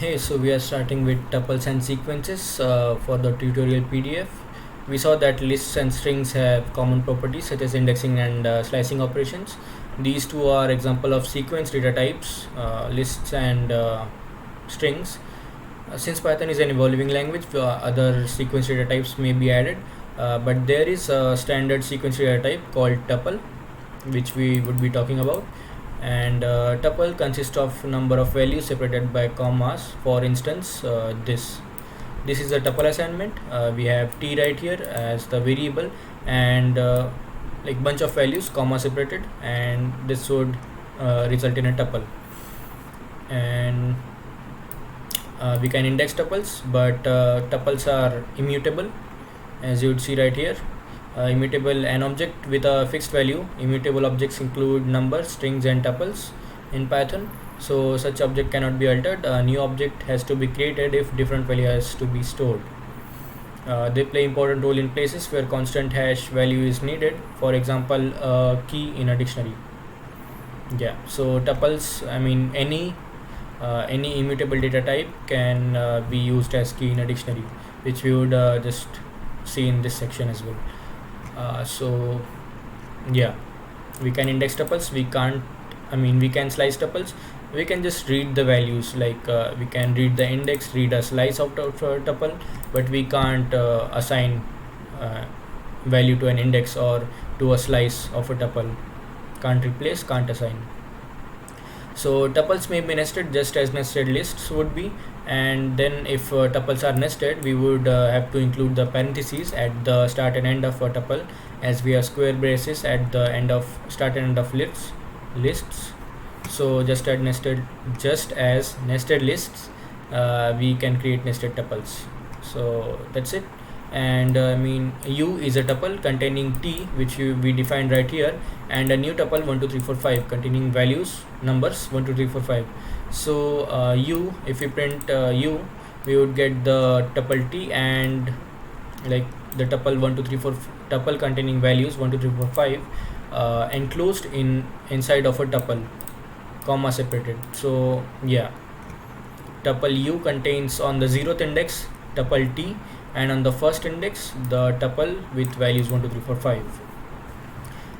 Hey, so we are starting with tuples and sequences for the tutorial PDF. We saw that lists and strings have common properties such as indexing and slicing operations. These two are example of sequence data types, lists and strings. Since Python is an evolving language, other sequence data types may be added, but there is a standard sequence data type called tuple, which we would be talking about. And tuple consists of number of values separated by commas. For instance, this is a tuple assignment. We have t right here as the variable, and like bunch of values comma separated, and this would result in a tuple. And we can index tuples, but tuples are immutable, as you would see right here. Immutable, an object with a fixed value. Immutable objects include numbers, strings and tuples in Python, so such object cannot be altered. A new object has to be created if different value has to be stored. They play important role in places where constant hash value is needed, for example a key in a dictionary. Yeah, so tuples, I mean any immutable data type can be used as key in a dictionary, which we would just see in this section as well. So yeah, we can index tuples. We can slice tuples. We can just read the values, like we can read the index, read a slice out of a tuple, but we can't assign value to an index or to a slice of a tuple. Can't replace, can't assign. So tuples may be nested just as nested lists would be, and then if tuples are nested, we would have to include the parentheses at the start and end of a tuple, as we have square braces at the end of start and end of lists. So just as nested lists, we can create nested tuples. So that's it. And u is a tuple containing t, which we defined right here, and a new tuple 1 2 3 4 5 containing values, numbers 1 2 3 4 5. So u, if we print u, we would get the tuple t, and like the tuple 1 2 3 4 tuple containing values 1 2 3 4 5 enclosed inside of a tuple, comma separated. So yeah, tuple u contains on the 0th index tuple t, and on the first index the tuple with values 1 2 3 4 5.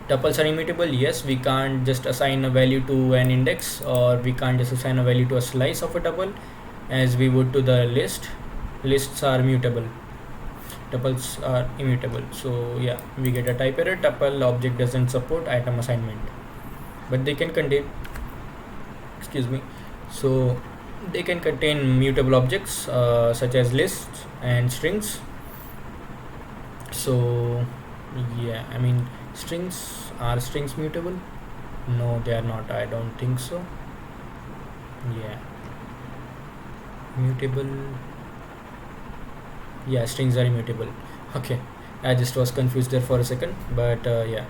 Tuples are immutable. Yes, we can't just assign a value to an index, or we can't just assign a value to a slice of a tuple as we would to the list. Lists are mutable, tuples are immutable. So yeah, we get a type error. Tuple object doesn't support item assignment, but they can contain, excuse me, so they can contain mutable objects such as lists and strings. So yeah, strings mutable? No, they are not. I don't think so. Yeah, mutable. Yeah, strings are immutable. Okay, I just was confused there for a second, but yeah.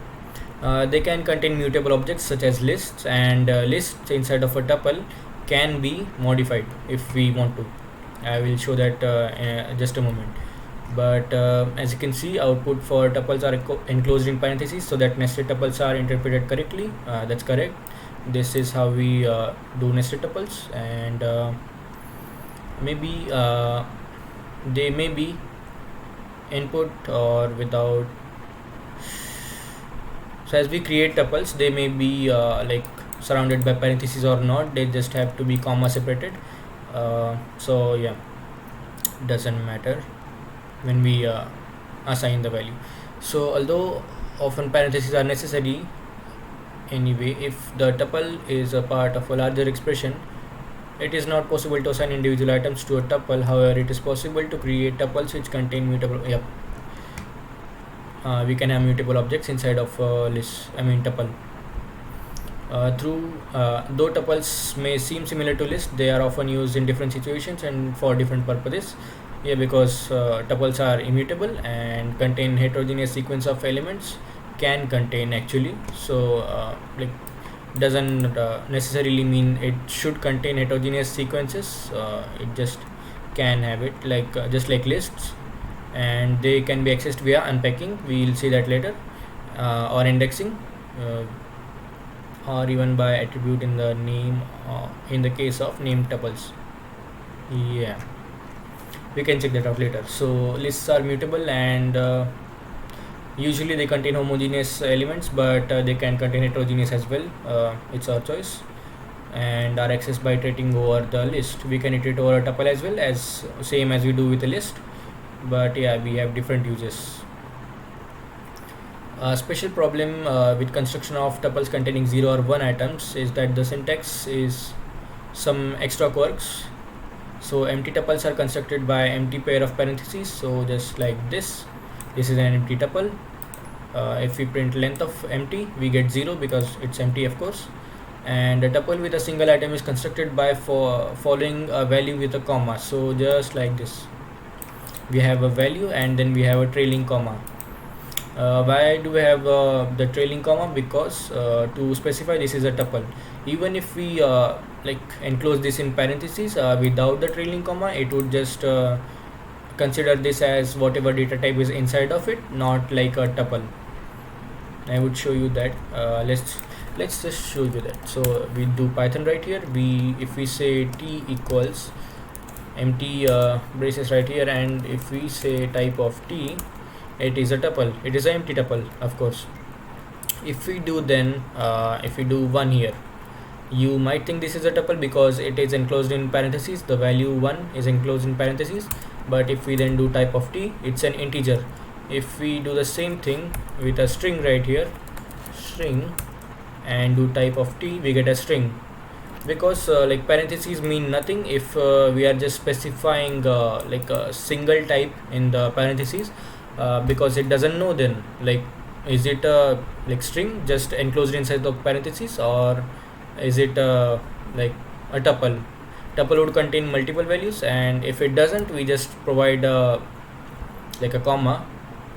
They can contain mutable objects such as lists, and lists inside of a tuple can be modified if we want to. I will show that in just a moment. But as you can see, output for tuples are enclosed in parentheses so that nested tuples are interpreted correctly. That's correct. This is how we do nested tuples, and maybe they may be input or without. So as we create tuples, they may be like surrounded by parentheses or not. They just have to be comma separated. So yeah, doesn't matter when we assign the value. So although often parentheses are necessary anyway, if the tuple is a part of a larger expression, it is not possible to assign individual items to a tuple. However, it is possible to create tuples which contain mutable. Yep. We can have mutable objects inside of tuple. Though tuples may seem similar to lists, they are often used in different situations and for different purposes. Yeah, because tuples are immutable and contain heterogeneous sequence of elements, can contain actually. So like doesn't necessarily mean it should contain heterogeneous sequences. It just can have it, like just like lists, and they can be accessed via unpacking. We will see that later, or indexing, or even by attribute in the name, in the case of named tuples. Yeah, we can check that out later. So lists are mutable, and usually they contain homogeneous elements, but they can contain heterogeneous as well. It's our choice, and are accessed by iterating over the list. We can iterate over a tuple as well, as same as we do with a list, but yeah, we have different uses. A special problem with construction of tuples containing 0 or 1 items is that the syntax is some extra quirks. So empty tuples are constructed by empty pair of parentheses, so just like this is an empty tuple. If we print length of empty, we get 0 because it's empty, of course. And a tuple with a single item is constructed by following a value with a comma, so just like this, we have a value and then we have a trailing comma. Why do we have the trailing comma? Because to specify this is a tuple. Even if we like enclose this in parentheses without the trailing comma, it would just consider this as whatever data type is inside of it, not like a tuple. I would show you that. Let's just show you that. So we do Python right here. If we say t equals empty braces right here, and if we say type of t, it is a tuple. It is an empty tuple, of course. If we do 1 here, you might think this is a tuple because it is enclosed in parentheses. The value 1 is enclosed in parentheses. But if we then do type of t, it's an integer. If we do the same thing with a string right here, string, and do type of t, we get a string. Because like parentheses mean nothing if we are just specifying like a single type in the parentheses, because it doesn't know then, like, is it a like string just enclosed inside the parentheses, or is it like a tuple would contain multiple values, and if it doesn't, we just provide like a comma,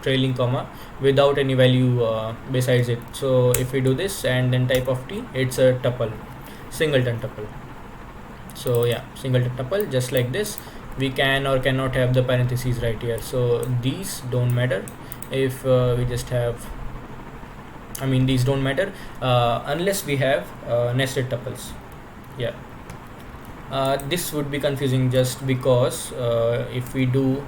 trailing comma, without any value besides it. So if we do this and then type of t, it's a tuple, singleton tuple. So yeah, singleton tuple, just like this. We can or cannot have the parentheses right here, so these don't matter. If we just have, I mean, these don't matter unless we have nested tuples. Yeah, this would be confusing just because if we do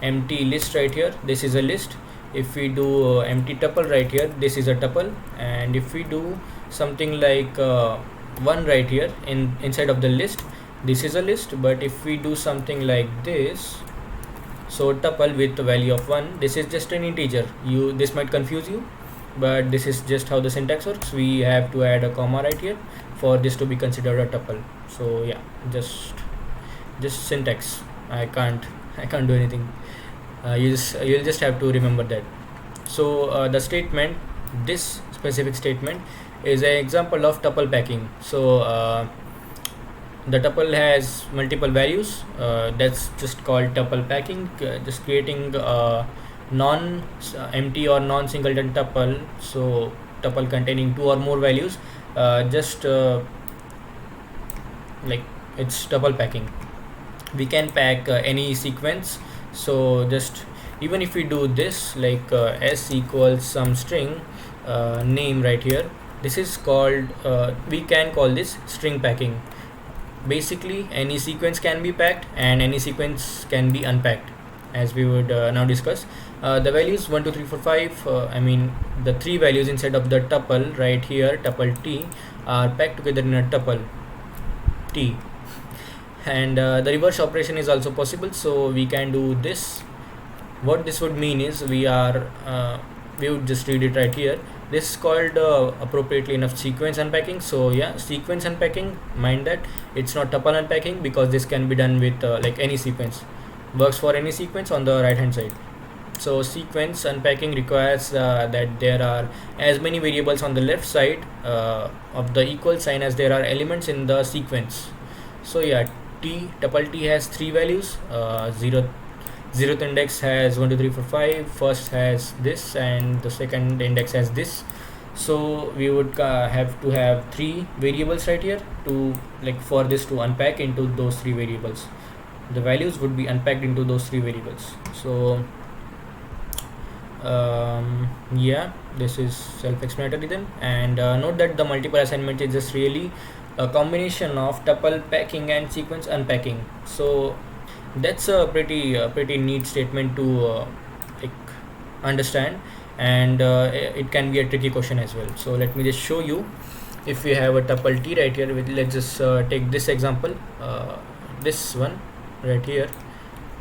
empty list right here, this is a list. If we do empty tuple right here, this is a tuple. And if we do something like 1 right here inside of the list, this is a list. But if we do something like this, so tuple with the value of 1, this is just an integer. This might confuse you, but this is just how the syntax works. We have to add a comma right here for this to be considered a tuple. So yeah, just syntax. I can't do anything. You'll just have to remember that. So the statement, this specific statement, is an example of tuple packing. So the tuple has multiple values. That's just called tuple packing. Just creating non empty or non singleton tuple. So tuple containing 2 or more values. Just like, it's tuple packing. We can pack any sequence. So just, even if we do this, like s equals some string name right here, this is called we can call this string packing. Basically, any sequence can be packed and any sequence can be unpacked, as we would now discuss. The values 1 2 3 4 5, I mean the 3 values inside of the tuple right here, tuple t, are packed together in a tuple t. And the reverse operation is also possible, so we can do this. What this would mean is we would just read it right here. This is called appropriately enough sequence unpacking. So yeah, sequence unpacking, mind that it's not tuple unpacking, because this can be done with like any sequence, works for any sequence on the right hand side. So sequence unpacking requires that there are as many variables on the left side of the equal sign as there are elements in the sequence. So yeah, tuple t has 3 values. Zeroth index has 1 2 3 4 5, first has this, and the second index has this. So we would have to have 3 variables right here to, like, for this to unpack into those 3 variables. The values would be unpacked into those 3 variables. So yeah, this is self-explanatory then. And note that the multiple assignment is just really a combination of tuple packing and sequence unpacking. So that's a pretty neat statement to like understand, and it can be a tricky question as well. So let me just show you. If we have a tuple t right here, let's just take this example, this one right here.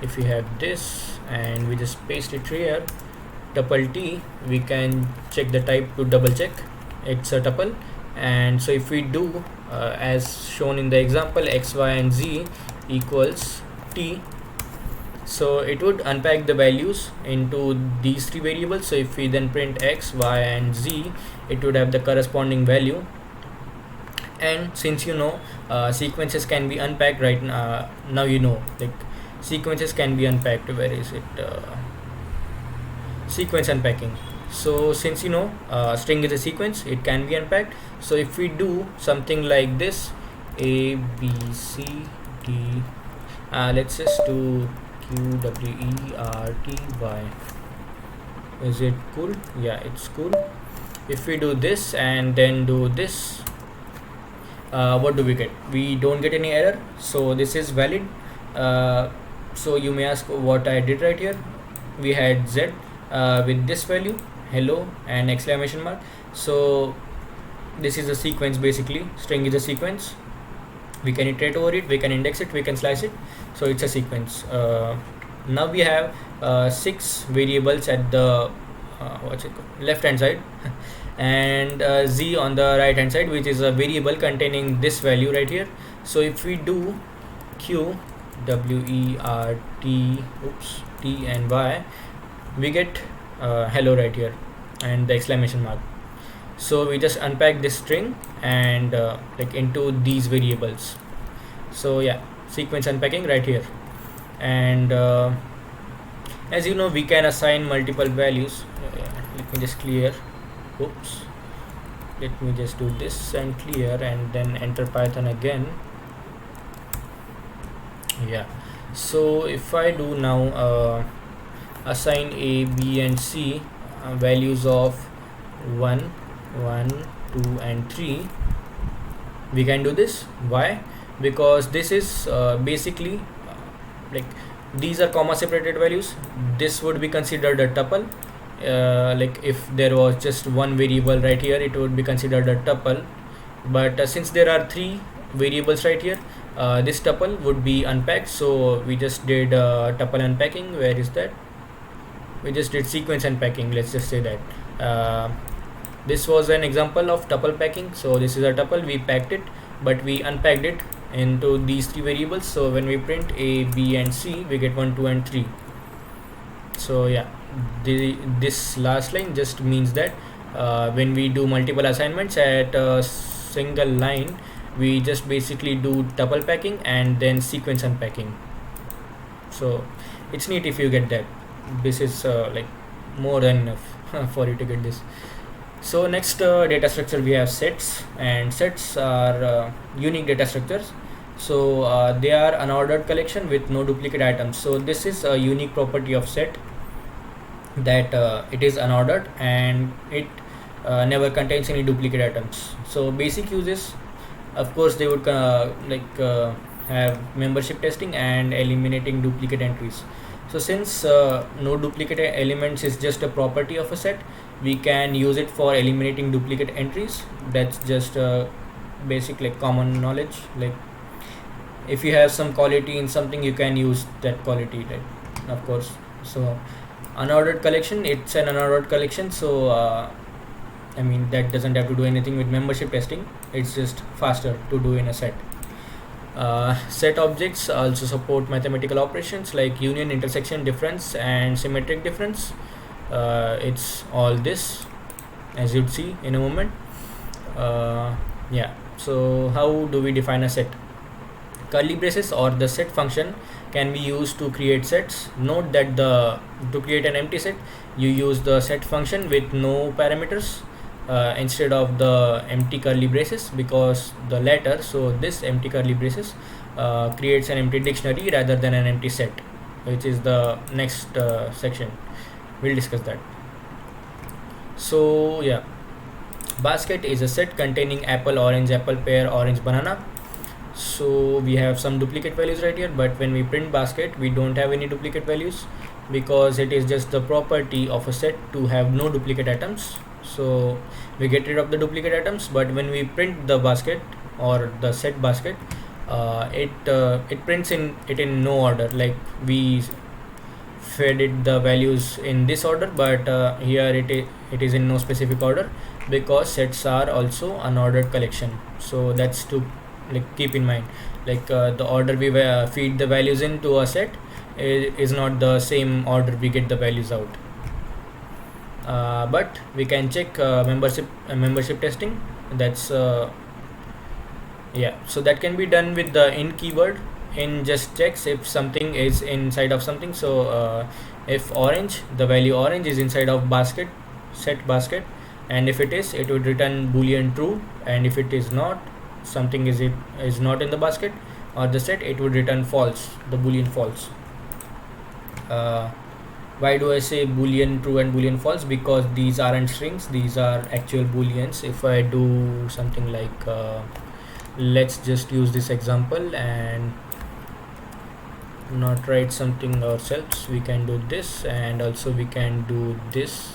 If we have this and we just paste it here, tuple t, we can check the type to double check it's a tuple. And so if we do as shown in the example, x, y and z equals t, so it would unpack the values into these three variables. So if we then print x, y and z, it would have the corresponding value. And since sequences can be unpacked right now, like sequences can be unpacked. Where is it? Sequence unpacking. So since string is a sequence, it can be unpacked. So if we do something like this, a b c d, let's just do q w e r t y. Is it cool? Yeah, it's cool. If we do this and then do this, what do we get? We don't get any error, so this is valid. So you may ask what I did right here. We had z with this value, hello and exclamation mark. So this is a sequence, basically string is a sequence. We can iterate over it, we can index it, we can slice it, so it's a sequence. Now we have 6 variables at the left hand side and z on the right hand side, which is a variable containing this value right here. So if we do q w e r t t and y, we get hello right here and the exclamation mark. So we just unpack this string and like into these variables. So yeah, sequence unpacking right here. And as you know, we can assign multiple values. Let me just clear. Let me just do this and clear and then enter Python again. Yeah, so if I do now assign a, b and c values of 1, 2 and 3, we can do this. Why? Because this is basically like these are comma separated values. This would be considered a tuple. Like if there was just one variable right here, it would be considered a tuple. But since there are 3 variables right here, this tuple would be unpacked. So we just did tuple unpacking. Where is that? We just did sequence unpacking. Let's just say that this was an example of tuple packing. So this is a tuple, we packed it, but we unpacked it into these 3 variables. So when we print a, b and c, we get 1, 2 and 3. So yeah, this last line just means that when we do multiple assignments at a single line, we just basically do tuple packing and then sequence unpacking. So it's neat if you get that. This is like more than enough for you to get this. So next data structure, we have sets, and sets are unique data structures. So they are an ordered collection with no duplicate items. So this is a unique property of set, that it is unordered and it never contains any duplicate items. So basic uses, of course, they would have membership testing and eliminating duplicate entries. So since no duplicate elements is just a property of a set, we can use it for eliminating duplicate entries. That's just basic like common knowledge. Like if you have some quality in something, you can use that quality, right? Of course. So unordered collection, it's an unordered collection. So I mean, that doesn't have to do anything with membership testing. It's just faster to do in a set. Set objects also support mathematical operations like union, intersection, difference and symmetric difference. It's all this, as you'd see in a moment. Yeah, so how do we define a set? Curly braces or the set function can be used to create sets. Note that to create an empty set, you use the set function with no parameters instead of the empty curly braces, because the latter, so this empty curly braces creates an empty dictionary rather than an empty set, which is the next section. We'll discuss that. So yeah, Basket is a set containing apple, orange, apple, pear, orange, banana. So we have some duplicate values right here, but when we print basket we don't have any duplicate values because it is just the property of a set to have no duplicate items. So we get rid of the duplicate items, but when we print the basket or the set basket, it prints in it in no order. Like we fed it the values in this order, but here it is in no specific order because sets are also unordered collection. So that's to like keep in mind. Like the order we feed the values into a set is not the same order we get the values out. But we can check membership testing. That's yeah, so that can be done with the in keyword. In just checks if something is inside of something. So if orange, the value orange is inside of basket, set basket, and if it is, it would return boolean true, and if it is not, something is not in the basket or the set, it would return false, the boolean false. Why do I say boolean true and boolean false? Because these aren't strings, these are actual booleans. If I do something like let's just use this example and not write something ourselves, we can do this, and also we can do this,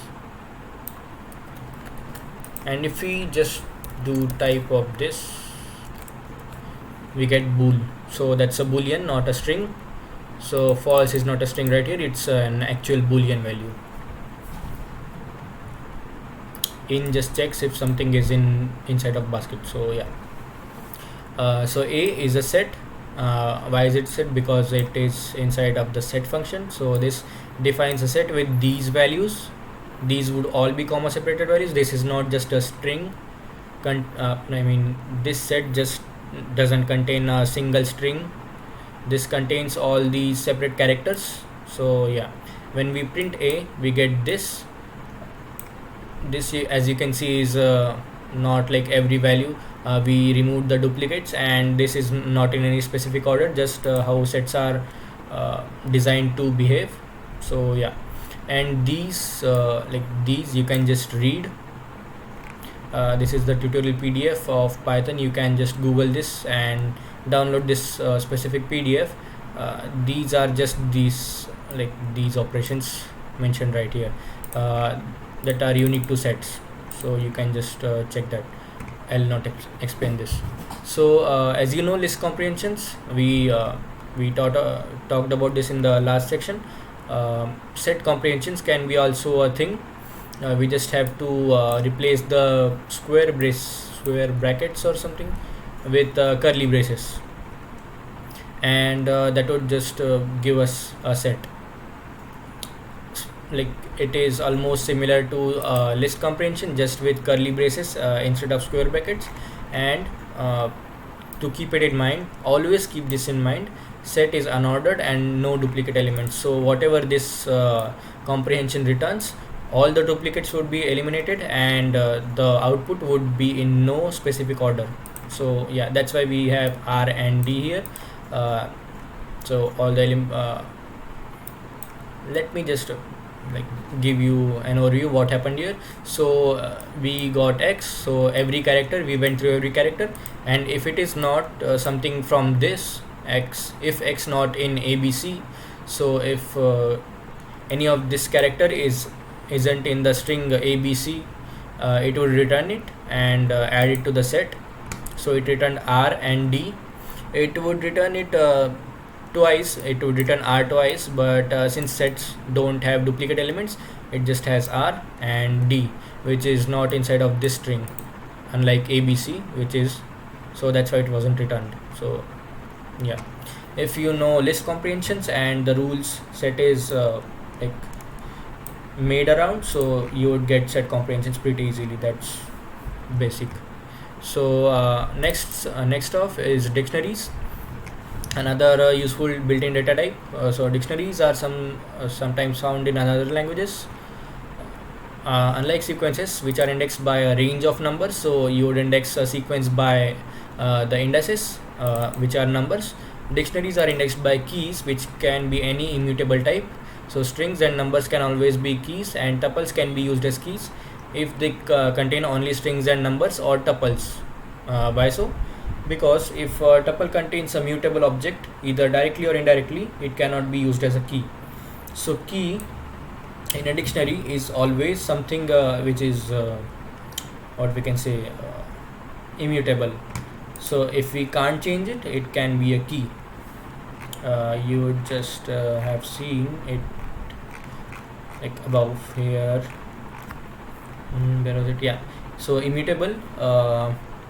and if we just do type of this, we get bool. So that's a boolean, not a string. So false is not a string right here, it's an actual boolean value. In just checks if something is inside of basket. So yeah, so a is a set. Why is it set? Because it is inside of the set function. So this defines a set with these values. These would all be comma separated values. This is not just a string. I mean, this set just doesn't contain a single string. This contains all these separate characters. So yeah, when we print a, we get this. This, as you can see, is not like every value. We removed the duplicates, and this is not in any specific order, just how sets are designed to behave. So yeah, and these like these you can just read. This is the tutorial PDF of Python. You can just Google this and download this specific PDF. These are just these operations mentioned right here that are unique to sets. So you can just check that. I'll not explain this. So as you know, list comprehensions, we talked about this in the last section. Set comprehensions can be also a thing. We just have to replace the square brackets or something with curly braces, and that would just give us a set. Like it is almost similar to list comprehension, just with curly braces instead of square brackets. And to keep it in mind, always keep this in mind, set is unordered and no duplicate elements. So whatever this comprehension returns, all the duplicates would be eliminated, and the output would be in no specific order. So yeah, that's why we have R and D here. So all the let me just give you an overview what happened here. So we got X, so every character, we went through every character, and if it is not something from this X, if X not in ABC, so if any of this character isn't in the string ABC, it will return it and add it to the set. So it returned R and D. It would return it twice. It would return R twice, but since sets don't have duplicate elements, it just has R and D, which is not inside of this string, unlike ABC, which is. So that's why it wasn't returned. So yeah, if you know list comprehensions and the rules set is made around, so you would get set comprehensions pretty easily. That's basic. So next off is dictionaries, another useful built-in data type. So dictionaries are sometimes found in other languages. Unlike sequences, which are indexed by a range of numbers, so you would index a sequence by the indices, which are numbers. Dictionaries are indexed by keys, which can be any immutable type. So strings and numbers can always be keys, and tuples can be used as keys. if they contain only strings and numbers or tuples. Why so? Because if a tuple contains a mutable object, either directly or indirectly, it cannot be used as a key. So key in a dictionary is always something which is what we can say immutable. So if we can't change it, it can be a key. You would just have seen it like above here. Where was it? Yeah. So immutable,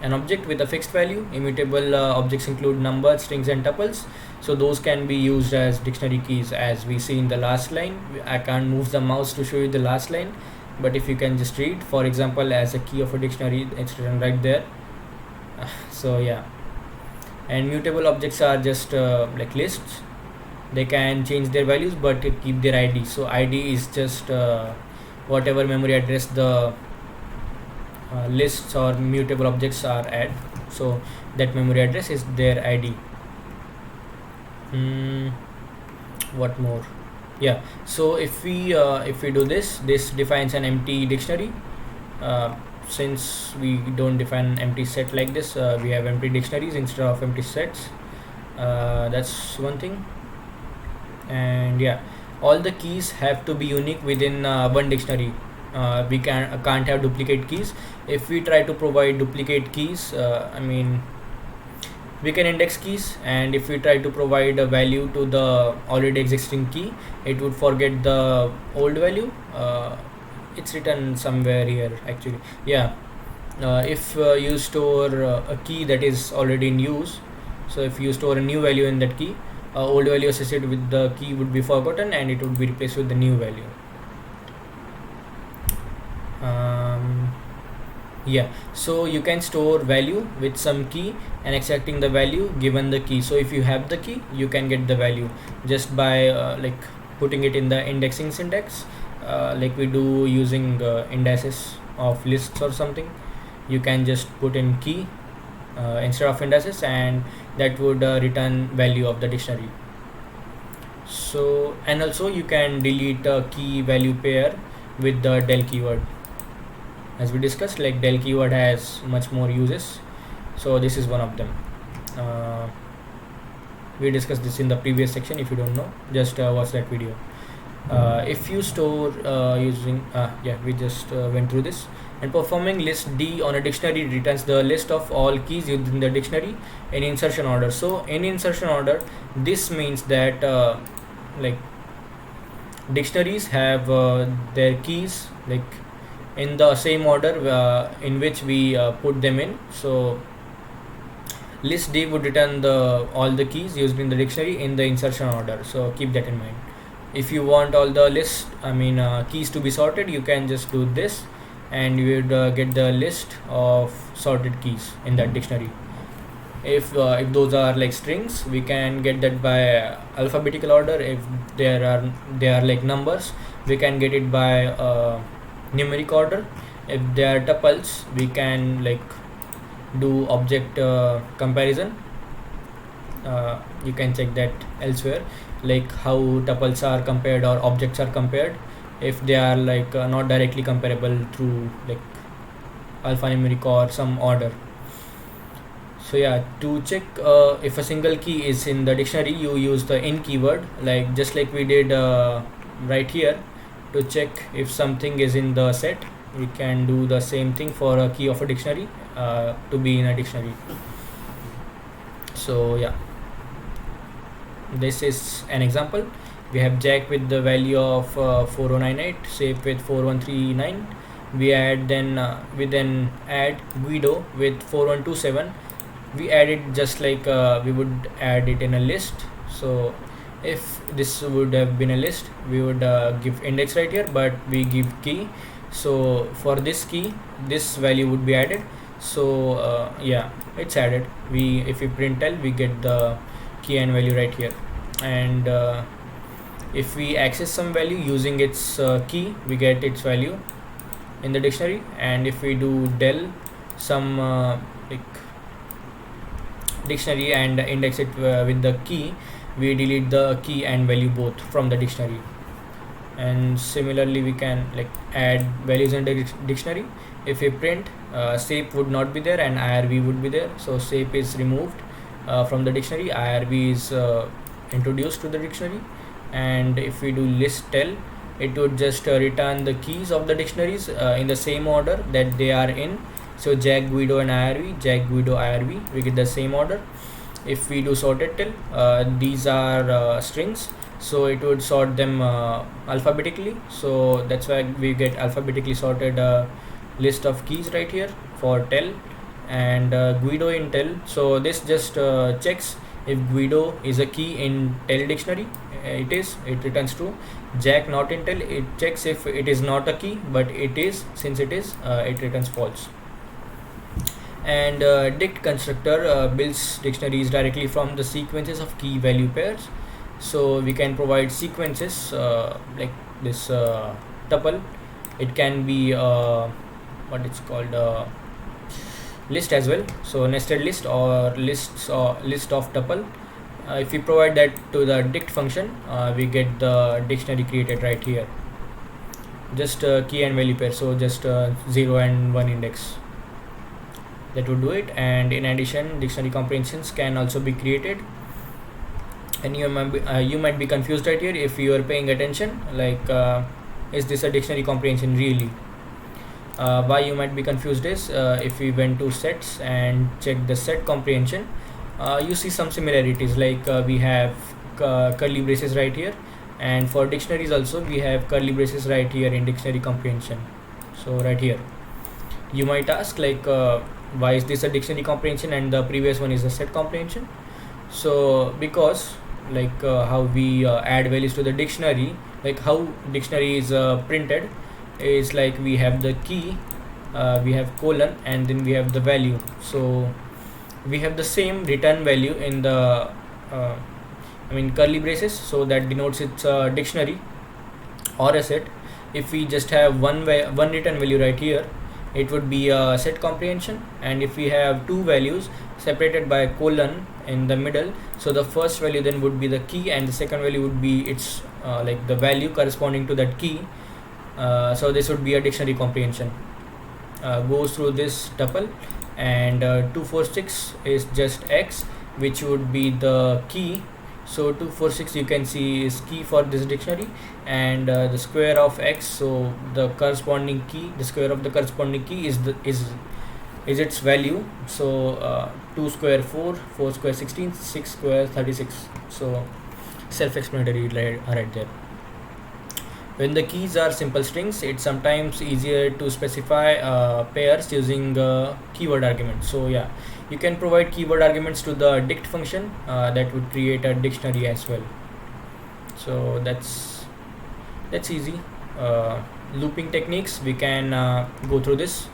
an object with a fixed value. Immutable objects include numbers, strings, and tuples. So those can be used as dictionary keys, as we see in the last line. I can't move the mouse to show you the last line, but if you can just read, for example, as a key of a dictionary, it's written right there. So yeah, and mutable objects are just like lists. They can change their values but keep their ID. So ID is just whatever memory address the lists or mutable objects are at. So that memory address is their ID. What more? Yeah. So if we do this defines an empty dictionary. Since we don't define empty set like this, we have empty dictionaries instead of empty sets. That's one thing. And yeah, all the keys have to be unique within one dictionary. We can't have duplicate keys. If we try to provide duplicate keys, we can index keys, and if we try to provide a value to the already existing key, it would forget the old value. It's written somewhere here actually. Yeah. If you store a key that is already in use, so if you store a new value in that key, old value associated with the key would be forgotten and it would be replaced with the new value. Yeah, so you can store value with some key and extracting the value given the key. So if you have the key, you can get the value just by like putting it in the indexing syntax, like we do using indices of lists or something. You can just put in key instead of indices, and that would return value of the dictionary. So, and also you can delete a key value pair with the del keyword. As we discussed, like del keyword has much more uses, so this is one of them. We discussed this in the previous section. If you don't know, just watch that video. If you store using yeah, we just went through this. And performing list D on a dictionary returns the list of all keys within the dictionary in insertion order. So in insertion order, this means that like dictionaries have their keys like in the same order in which we put them in. So list D would return all the keys used in the dictionary in the insertion order. So keep that in mind. If you want all the list keys to be sorted, you can just do this, and you would get the list of sorted keys in that dictionary. If those are like strings, we can get that by alphabetical order. If they are like numbers, we can get it by numeric order. If they are tuples, we can like do object comparison. You can check that elsewhere, like how tuples are compared or objects are compared, if they are like not directly comparable through like alphanumeric or some order. So yeah, to check if a single key is in the dictionary, you use the in keyword, like just like we did right here. To check if something is in the set, we can do the same thing for a key of a dictionary to be in a dictionary. So yeah, this is an example. We have Jack with the value of 4098, Shape with 4139. We then add Guido with 4127. We add it just like we would add it in a list. So if this would have been a list, we would give index right here, but we give key. So for this key, this value would be added. So yeah, it's added. If we print l, we get the key and value right here. And if we access some value using its key, we get its value in the dictionary. And if we do del some like dictionary and index it with the key, we delete the key and value both from the dictionary. And similarly we can like add values in the dictionary. If we print, shape would not be there and IRV would be there, so shape is removed from the dictionary, IRV is introduced to the dictionary. And if we do list tell, it would just return the keys of the dictionaries in the same order that they are in. So Jack, Guido and IRV, Jack, Guido, IRV, we get the same order. If we do sorted till, these are strings, so it would sort them alphabetically, so that's why we get alphabetically sorted list of keys right here for tell. And Guido in tell, so this just checks if Guido is a key in tell dictionary. It is, it returns true. Jack not in tell, it checks if it is not a key, but it is, since it is, it returns false. And dict constructor builds dictionaries directly from the sequences of key value pairs. So we can provide sequences like this tuple. It can be what it's called list as well, so nested list or lists or list of tuple. If we provide that to the dict function, we get the dictionary created right here, just key and value pair, so just 0 and 1 index, that would do it. And in addition, dictionary comprehensions can also be created. And you might be confused right here if you are paying attention, like is this a dictionary comprehension really? Why you might be confused is if we went to sets and check the set comprehension, you see some similarities, like we have curly braces right here, and for dictionaries also we have curly braces right here in dictionary comprehension. So right here you might ask, like why is this a dictionary comprehension and the previous one is a set comprehension? So because like how we add values to the dictionary, like how dictionary is printed is like we have the key, we have colon, and then we have the value. So we have the same return value in the curly braces, so that denotes it's a dictionary or a set. If we just have one return value right here, it would be a set comprehension. And if we have two values separated by a colon in the middle, so the first value then would be the key and the second value would be its like the value corresponding to that key. So this would be a dictionary comprehension. Goes through this tuple, and 246 is just x, which would be the key. So 246 you can see is key for this dictionary, and the square of x, so the corresponding key, the square of the corresponding key is its value. So 2 square 4, 4 square 16, 6 square 36. So self-explanatory right there. When the keys are simple strings, it's sometimes easier to specify pairs using keyword arguments. So yeah, you can provide keyword arguments to the dict function that would create a dictionary as well. So that's easy. Looping techniques, we can go through this.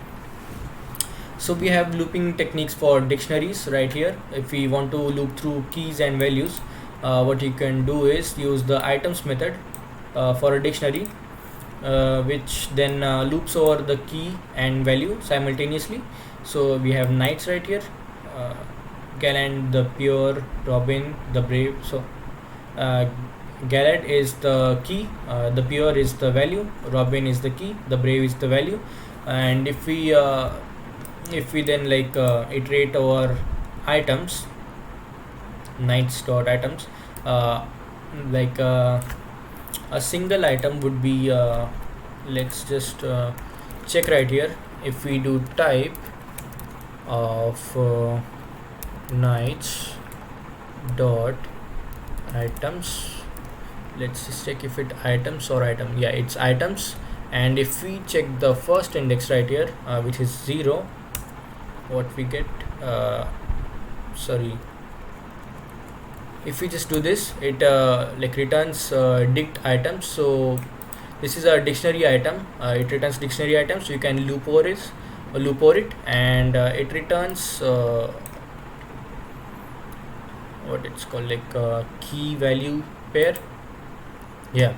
So we have looping techniques for dictionaries right here. If we want to loop through keys and values, what you can do is use the items method for a dictionary, which then loops over the key and value simultaneously. So we have knights right here, Gallant, the pure, Robin, the brave. So Gallant is the key, the pure is the value, Robin is the key, the brave is the value. And if we then like iterate over items, knights dot items, like a single item would be let's just check right here. If we do type of knights dot items, let's just check if it items or item. Yeah, it's items. And if we check the first index right here, which is 0, what we get, sorry, if we just do this, it like returns dict items. So this is a dictionary item, it returns dictionary items, so you can loop over it, and it returns what it's called, like key value pair. Yeah,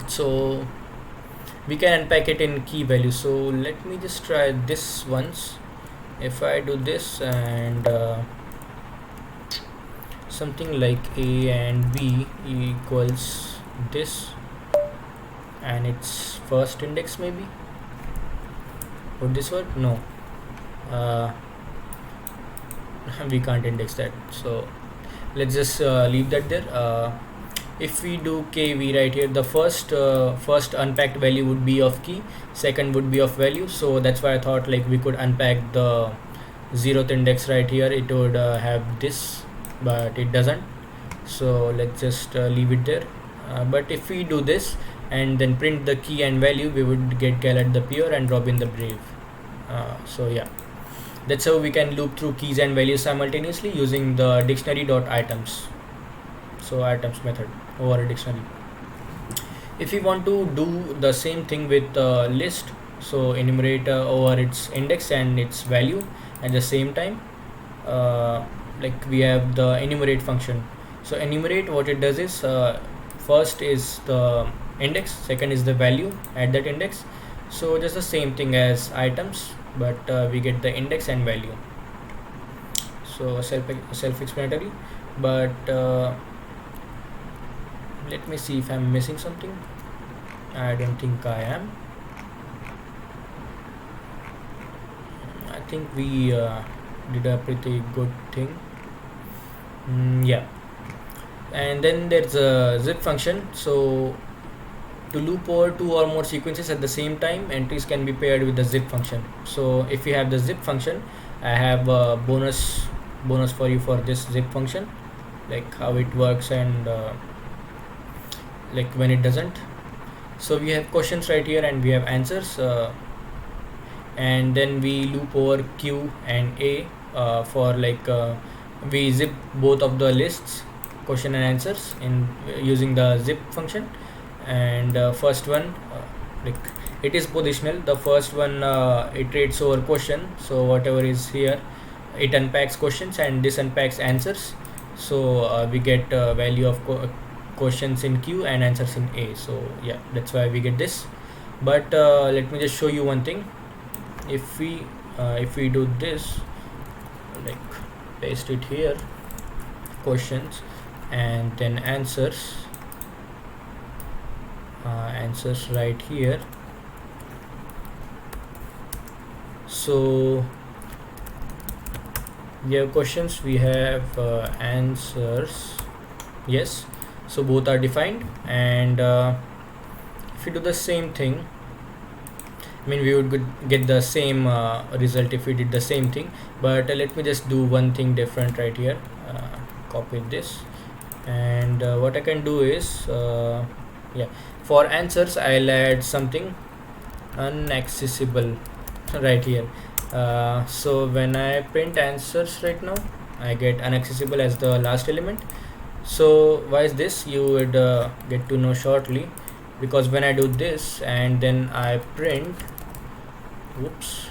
so we can unpack it in key value. So let me just try this once. If I do this and something like a and b equals this, and its first index. Maybe would this work? No, uh, we can't index that, so let's just leave that there. If we do k, we write here the first unpacked value would be of key, second would be of value. So that's why I thought like we could unpack the 0th index right here. It would have this, but it doesn't, so let's just leave it there. But if we do this and then print the key and value, we would get Galad the pure and Robin the brave. So yeah, that's how we can loop through keys and values simultaneously using the dictionary.items. So items method over a dictionary. If we want to do the same thing with list, so enumerate over its index and its value at the same time, like we have the enumerate function. So enumerate, what it does is first is the index, second is the value at that index. So just the same thing as items, but we get the index and value. So self-explanatory, but let me see if I'm missing something. I don't think I am. I think we did a pretty good thing. Yeah, and then there's a zip function. So to loop over two or more sequences at the same time, entries can be paired with the zip function. So if we have the zip function, I have a bonus for you for this zip function, like how it works and like when it doesn't. So we have questions right here and we have answers, and then we loop over q and a for like we zip both of the lists, question and answers, in using the zip function. And first one, like it is positional. The first one iterates over question, so whatever is here, it unpacks questions and this unpacks answers. So we get value of questions in q and answers in a. So yeah, that's why we get this. But let me just show you one thing. If we do this, like paste it here, questions and then answers, answers right here. So we have questions, we have answers, yes. So both are defined, and if we do the same thing, I mean we would get the same result if we did the same thing. But let me just do one thing different right here. Copy this, and what I can do is yeah, for answers I'll add something unaccessible right here. So when I print answers right now, I get unaccessible as the last element. So why is this? You would get to know shortly, because when I do this and then I print, whoops,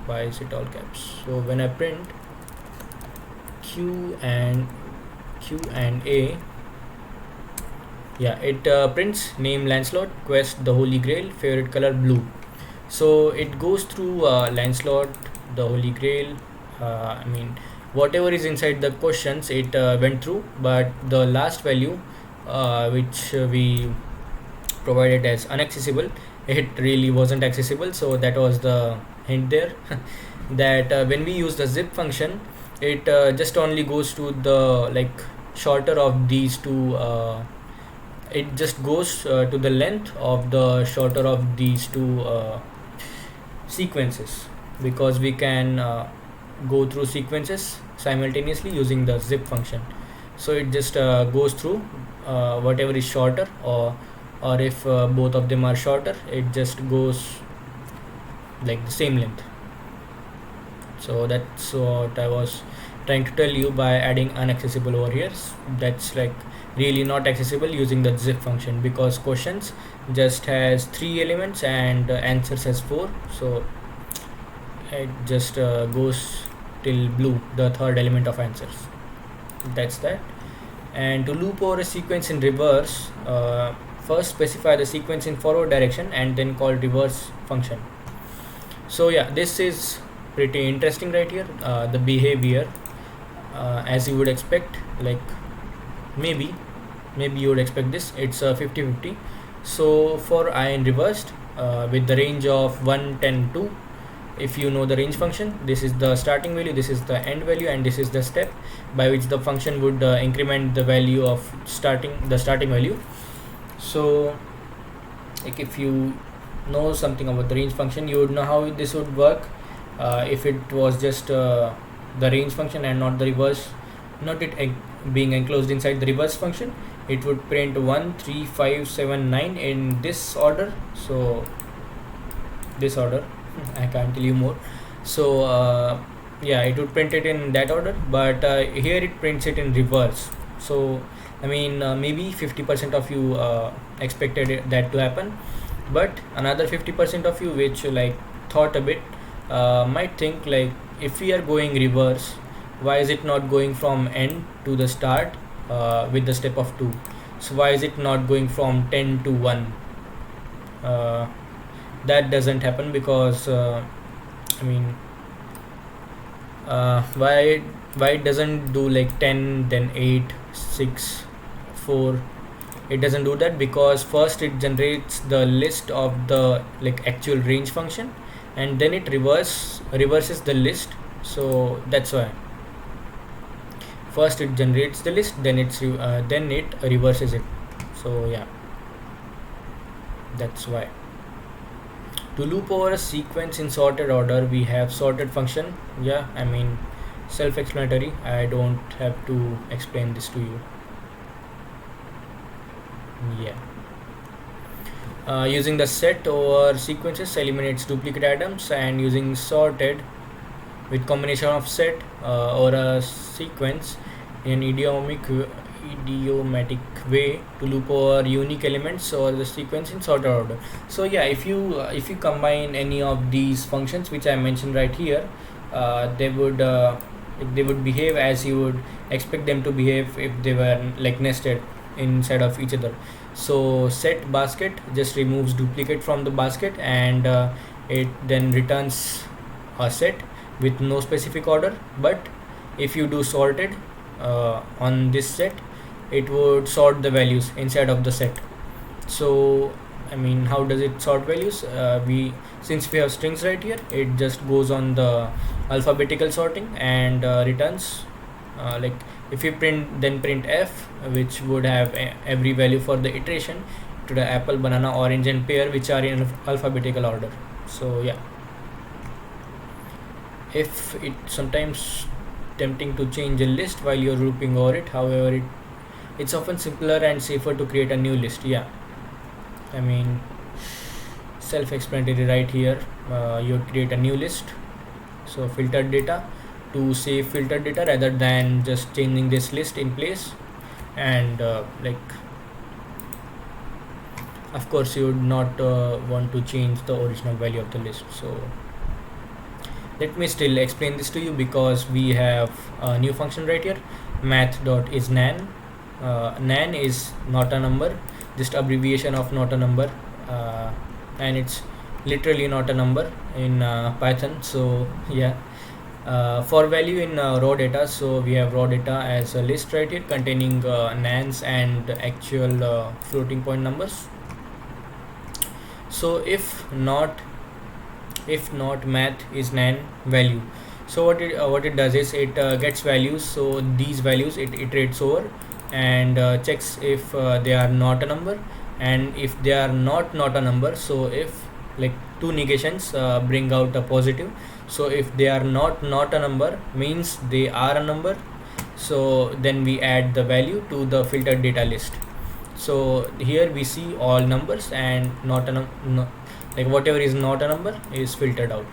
why is it all caps? So when I print q and a, yeah, it prints name Lancelot, quest the Holy Grail, favorite color blue. So it goes through Lancelot, the Holy Grail, I mean whatever is inside the questions, it went through, but the last value which we provided as unaccessible, it really wasn't accessible. So that was the hint there that when we use the zip function, it just only goes to the like shorter of these two, it just goes to the length of the shorter of these two sequences, because we can go through sequences simultaneously using the zip function. So it just goes through whatever is shorter, or if both of them are shorter, it just goes like the same length. So that's what I was trying to tell you by adding unaccessible over here. That's like really not accessible using the zip function, because questions just has 3 elements and answers has 4. So it just goes till blue, the third element of answers. That's that. And to loop over a sequence in reverse, first specify the sequence in forward direction and then call reverse function. So yeah, this is pretty interesting right here. The behavior, as you would expect, like maybe you would expect this. It's 50-50. So for I in reversed, with the range of 1, 10, 2, if you know the range function, this is the starting value, this is the end value, and this is the step by which the function would increment the value of starting value. So like if you know something about the range function, you would know how this would work. If it was just the range function and not the reverse, not it being enclosed inside the reverse function, it would print 1, 3, 5, 7, 9 in this order. So this order I can't tell you more. So yeah, it would print it in that order, but here it prints it in reverse. So I mean, maybe 50% of you expected that to happen, but another 50% of you which like thought a bit might think like, if we are going reverse, why is it not going from end to the start with the step of 2? So why is it not going from 10 to 1? That doesn't happen because I mean, why it doesn't do like 10 then 8 6 4? It doesn't do that because first it generates the list of the like actual range function, and then it reverses the list. So that's why first it generates the list, then it reverses it. So yeah, that's why. To loop over a sequence in sorted order, we have sorted function. Yeah, I mean, self-explanatory. I don't have to explain this to you. Yeah. Using the set over sequences eliminates duplicate items, and using sorted with combination of set or a sequence in idiomatic way to loop over unique elements or the sequence in sorted order. So yeah, if you combine any of these functions which I mentioned right here, they would behave as you would expect them to behave if they were like nested inside of each other. So set basket just removes duplicate from the basket, and it then returns a set with no specific order. But if you do sorted on this set, it would sort the values inside of the set. So I mean, how does it sort values? Since we have strings right here, it just goes on the alphabetical sorting and returns like if you print f, which would have every value for the iteration to the apple, banana, orange, and pear, which are in alphabetical order. So yeah, if it sometimes tempting to change a list while you're looping over it, however it's often simpler and safer to create a new list. Yeah, I mean, self-explanatory right here. You create a new list, so filtered data, to save filtered data rather than just changing this list in place. And like of course you would not want to change the original value of the list. So let me still explain this to you, because we have a new function right here, math.isNan. Nan is not a number, just abbreviation of not a number, and it's literally not a number in Python. So yeah, for value in raw data, so we have raw data as a list right here containing nans and actual floating point numbers. So if not math is nan value, so what it does is it gets values. So these values it iterates over and checks if they are not a number, and if they are not a number, so if like two negations bring out a positive. So if they are not a number, means they are a number. So then we add the value to the filtered data list. So here we see all numbers, and not a like whatever is not a number is filtered out.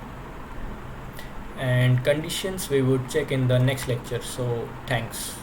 And conditions we would check in the next lecture. So thanks.